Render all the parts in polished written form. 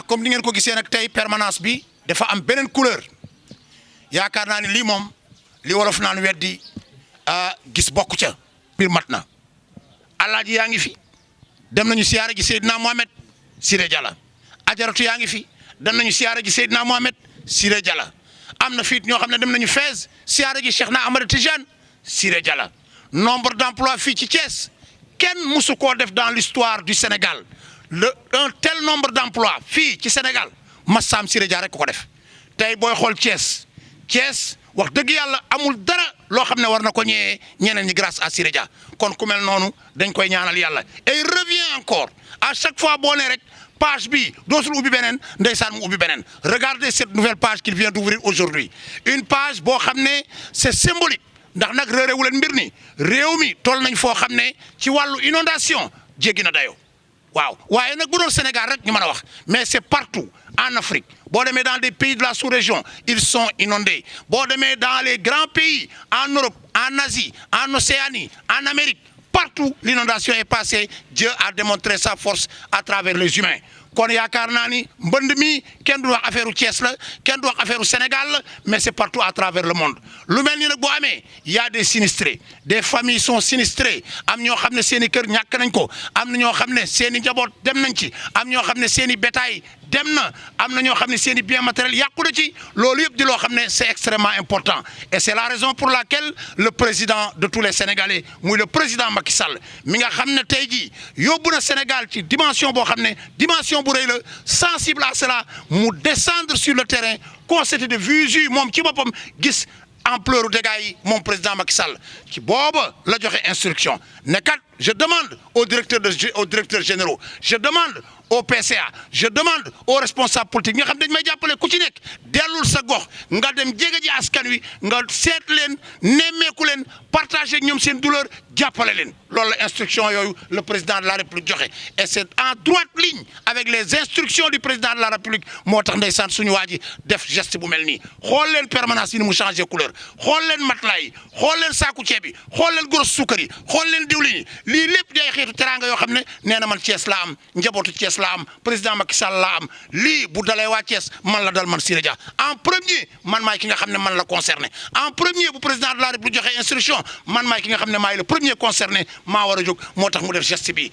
comme ni ngeen ko gisee nag tey permanence bi dafa am beneen couleur yaakaar naa ni lii moom li wolof naan weddi gis bokku ca biir mat na alaaji yaa ngi fi dem nañu siyaare ji Seydina Mohamed Siré Dia la ajaratu yaa ngi fi dem nañu siyaare ji Seydina Mohamed Siré Dia la am na fiit ñoo xam ne dem nañu Fès siyaare ji Cheikh na Ahmed Tidiane Siré Dia la nombre d'emplois fii ci Thiès kenn musu koo def dans l'histoire du Sénégal un tel nombre d'emplois fii ci Sénégal Massam Siré Dia rek ko def tey booy xool Thiès wax dëgg yàlla amul dara loo xam ne war na ko ñëwee ñeneen ñi grâce à Siré Dia kon ku mel noonu dañ koy ñaanal yàlla et il revient encore à chaque fois boo nee rek page bi dootul ubbi beneen ndeysaan mu ubbi beneen regardez cette nouvelle page qu'il vient d'ouvrir aujourd'hui une page boo xam ne c'est symbolique ndax nag réeréwu leen mbir ni réew mi toll nañ foo xam ne ci wàllu inondation jéggi na dayoo waaw waaye nag bu doon Sénégal rek ñu mën a wax mais c'est partout en Afrique boo demee dans des pays de la sous-région ils sont inondés boo demee dans les grands pays en Europe en Asie en Océanie en Amérique partout l'inondation est passée Dieu a démontré sa force à travers les humains kon yaakaar naa ni mbënd mi kenn du wax affaire u Thiès la kenn du wax affaire u Sénégal la mais c'est partout à travers le monde lu mel ni nag boo amee y a des sinistrés des familles sont sinistrées am ñoo xam ne seen i kër ñàkk nañ ko am na ñoo xam ne seen i njaboot dem nañ ci am ñoo xam ne seen i bétail dem na am na ñoo xam ne seen i bien matériel yàqu na ci loolu yëpp di loo xam ne c'est extrêmement important et c'est la raison pour laquelle le président de tous les Sénégalais muy le président Macky Sall mi nga xam ne tey jii yóbbu na Sénégal ci dimension boo xam ne dimension bu rëy la sensible à cela mu descendre sur le terrain constater de visu moom ci boppam gis ampleur dégâts yi moom président Macky Sall ci booba la joxe instruction ne kat je demande aux directeurs généraux je demande au PCA je demande aux responsables politiques nga xam dañ may jàppale ku ci nekk dellul sa gox nga dem jege ji askan wi nga seet leen nemmeeku leen partager ak ñoom seen douleur jàppale leen loolu la instruction yooyu le président de la République joxe et c'est en droite ligne avec les instructions du président de la République moo tax ndeysaan suñu waa ji def geste bu mel nii xool leen permanence yi ni mu changé couleur xool leen matelas yi xool leen saaku ceeb yi xool leen gros suukar yi xool leen diwlin yi lii lépp di ay xeetu teraanga yoo xam ne nee na man Thiès laa am njabootu Thiès laa am président Macky Sall laa am lii bu dalee waa Thiès man la dal man Siré Dia en premier man maay ki nga xam ne man la concerné en premier bu président de la République joxe instruction man maay ki nga xam ne maay le premier concerné maa war a jóg moo tax mu def geste bi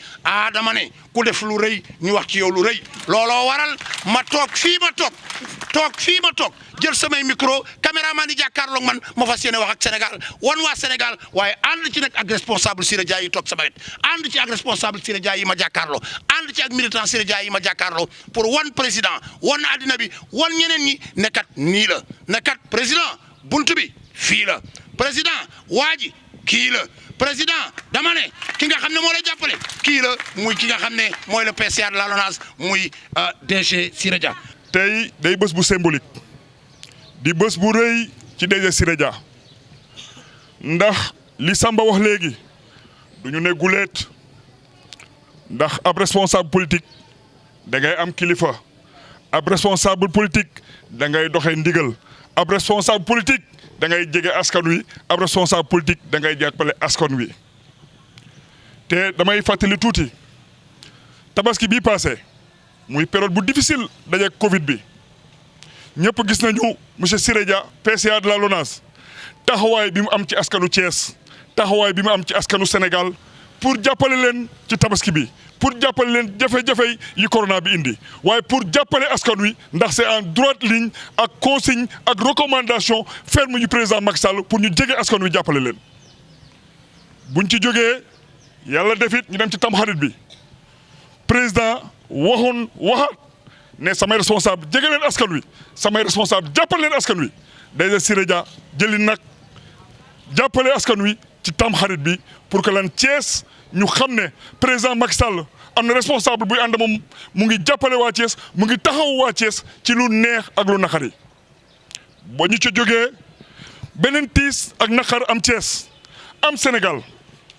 dama ne ku def lu rëy ñu wax ci yow lu rëy looloo waral ma toog fii ma toog jël samay micro caméraman yi jàkkaarloog man ma fas yéene wax ak Sénégal wan waa Sénégal waaye ànd ci nag ak responsable Siré Dia yi toog sama wet ànd ci ak responsable Siré Dia yi ma jàkkaarloo ànd ci ak militant Siré Dia yi ma jàkkaarloo pour wan président wan addina bi wan ñeneen ñi ne kat nii la ne kat président buntu bi fii la président waa ji kii la président dama ne ki nga xam ne moo lay jàppale kii la muy ki nga xam ne mooy le PCA de la LONASE muy DG Siré Dia. tey day bés bu symbolique di bés bu rëy ci DG Siré Dia ndax li Samba wax léegi du ñu ne guleet ndax ab responsable politique da ngay am kilifa ab responsable politique da ngay doxee ndigal ab responsable politique da ngay jege askan wi ab responsable politique da ngay jàppale askan wi te damay fàttali tuuti tabaski bii passé muy période bu difficile dajeeg Covid bi ñëpp gis nañu monsieur Siré Dia PCA de la LONASE taxawaay bi mu am ci askanu Thiès taxawaay bi mu am ci askanu Sénégal pour jàppale leen ci tabaski bi pour jàppale leen jafe-jafe yi corona bi indi waaye pour jàppale askan wi ndax c'est en droite ligne ak consigne ak recommandation ferme yu président Macky Sall pour ñu jege askan wi jàppale leen. buñ ci jógee yàlla defit ñu dem ci tamxarit bi président waxaat ne samay responsable jege leen askan wi samay responsable jàppale leen askan wi DG Siré Dia jëli nag jàppale askan wi ci tamxarit bi pour que lan Thiès ñu xam ne président Macky Sall am na responsable buy ànd moom mu ngi jàppale waa Thiès mu ngi taxaw waa Thiès ci lu neex ak lu naqari ba ñu ca jógee beneen tiis ak naqar am Thiès am Sénégal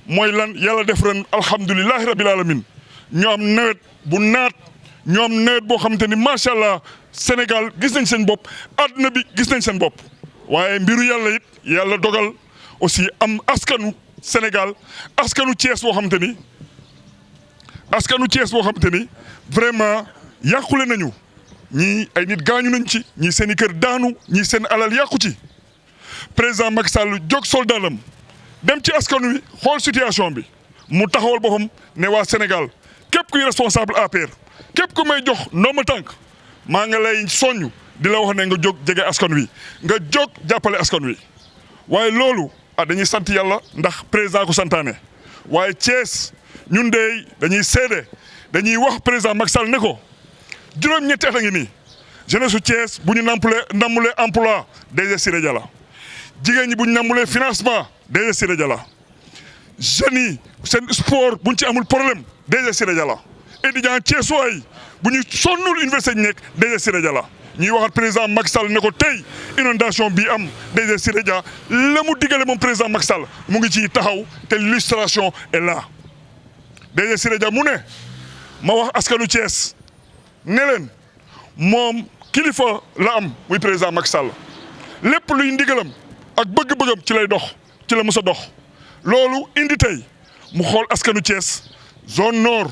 mooy lan yàlla def ren alhamdulilahi rabil alamin ñoo am nawet bu naat ñoo am nawet boo xamante ni macha allah Sénégal gis nañ seen bopp àdduna bi gis nañ seen bopp waaye mbiru yàlla it yàlla dogal aussi am askanu Sénégal askanu Thiès boo xamante ni vraiment yàqule nañu ñii ay nit gaañu nañ ci ñii seen i kër daanu ñii seen alal yàqu ci président Macky Sall jóg soldaalam dem ci askan wi xool situation bi mu taxawal boppam ne waa Sénégal képp kuy responsable APR képp ku may jox ndooma tànk maa nga lay soññ di la wax ne nga jóg jege askan wi nga jóg jàppale askan wi waaye loolu dañuy sant yàlla ndax président ko santaane waaye Thiès ñun de dañuy seede dañuy wax président Macky Sall ne ko juróom-ñetti at a ngi nii jeunesse su Thiès bu ñu nammulee emploi DG Siré Dia la jigéen ñi bu ñu nammulee financement DG Siré Dia la jeunes yi seen sport bu ñu ci amul problème DG Siré Dia la étudiant Thiessois yi bu ñu sonnul université ñu nekk DG Siré Dia la ñuy waxat président Macky Sall ne ko tey inondation bii am DG Siré Dia la mu digale moom président Macky Sall mu ngi ciy taxaw te l'illustration est là DG Siré Dia mu ne ma wax askanu Thiès ne leen moom kilifa la am muy président Macky Sall lépp luy ndigalam ak bëgg-bëggam ci lay dox ci la mës a dox loolu indi tey mu xool askanu Thiès zone nord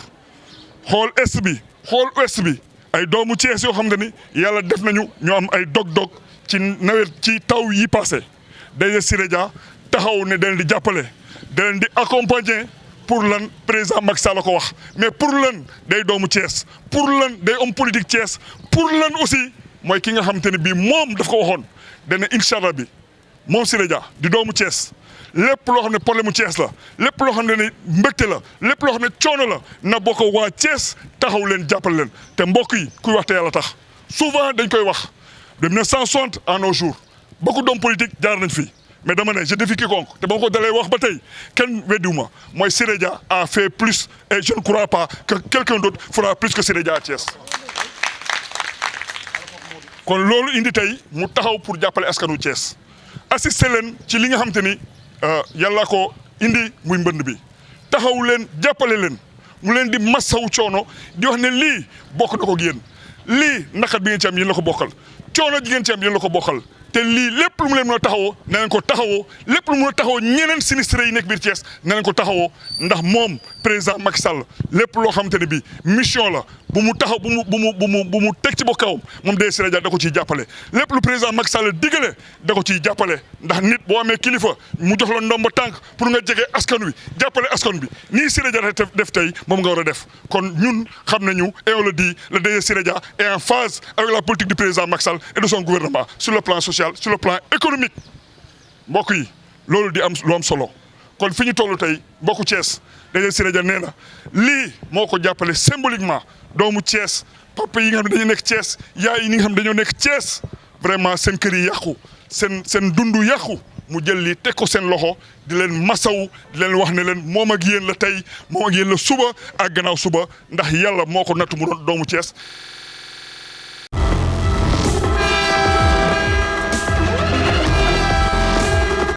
xool est bi xool ouest bi ay doomu Thiès yoo xam ne ni yàlla def nañu ñu am ay dog-dog ci nawet ci taw yi passé DG Siré Dia taxaw ne da leen di jàppale da leen di accompagner pour lan président Macky Sall la ko wax mais pour lan day doomu Thiès pour lan day homme politique Thiès pour lan aussi mooy ki nga xamante ne bii moom daf ko waxoon dana incha allah bi moom Siré Dia di doomu Thiès lépp loo xam ne problème mu Thiès la lépp loo xam ne mbégte la lépp loo xam ne coono la na bokk waa Thiès taxaw leen jàppale leen te mbokk yi kuy wax te yàlla tax souvent dañ koy wax de 1960 à nos jours beaucoup d'hommes politiques jaar nañ fi mais dama ne je défie quiconque te ba ma ko dalee wax ba tey kenn weddiwu ma mooy Siré Dia a fait plus et je ne crois pas que quelqu'un d'autre fera plus que Siré Dia à Thiès kon loolu indi tey mu taxaw pour jàppale askanu Thiès assister leen ci li nga xamante ni yàlla ko indi muy mbënd bi taxaw leen jàppale leen mu leen di massawu coono di wax ne lii bokk na ko yéen lii naqat bi ngeen ci am yéen la ko bokkal coono ji ngeen ci am yéen la ko bokkal te lii lépp lu mu leen mën a taxawoo na leen ko taxawoo lépp lu mu mën a taxawoo ñeneen sinistré yi nekk biir Thiès na leen ko taxawoo ndax moom président Macky Sall lépp loo xamante ne bii mission la bu mu taxaw bu mu teg ci bokkawam moom DG Siré Dia da ko ciy jàppale lépp lu président Macky Sall digale da ko ciy jàppale ndax nit boo amee kilifa mu jox la ndomba tànk pour nga jege askan wi jàppale askan bi nii Siré Dia def tey moom nga war a def kon ñun xam nañu et on le dit le DG Siré Dia est en phase avec la politique du président Macky Sall et de son gouvernement sur le plan social sur le plan économique mbokk yi loolu di am lu am solo kon fi ñu toll tey mbokku Thiès DG Siré Dia nee na lii moo ko jàppale symboliquement doomu Thiès papa yi nga xam ne dañoo nekk Thiès yaay yi nga xam ne dañoo nekk Thiès vraiment seen kër yi yàqu seen dundu yàqu mu jël lii teg ko seen loxo di leen masaw di leen wax ne leen moom ak yéen la tey moom ak yéen la suba ak gannaaw suba ndax yàlla moo ko nattu mu doon doomu Thiès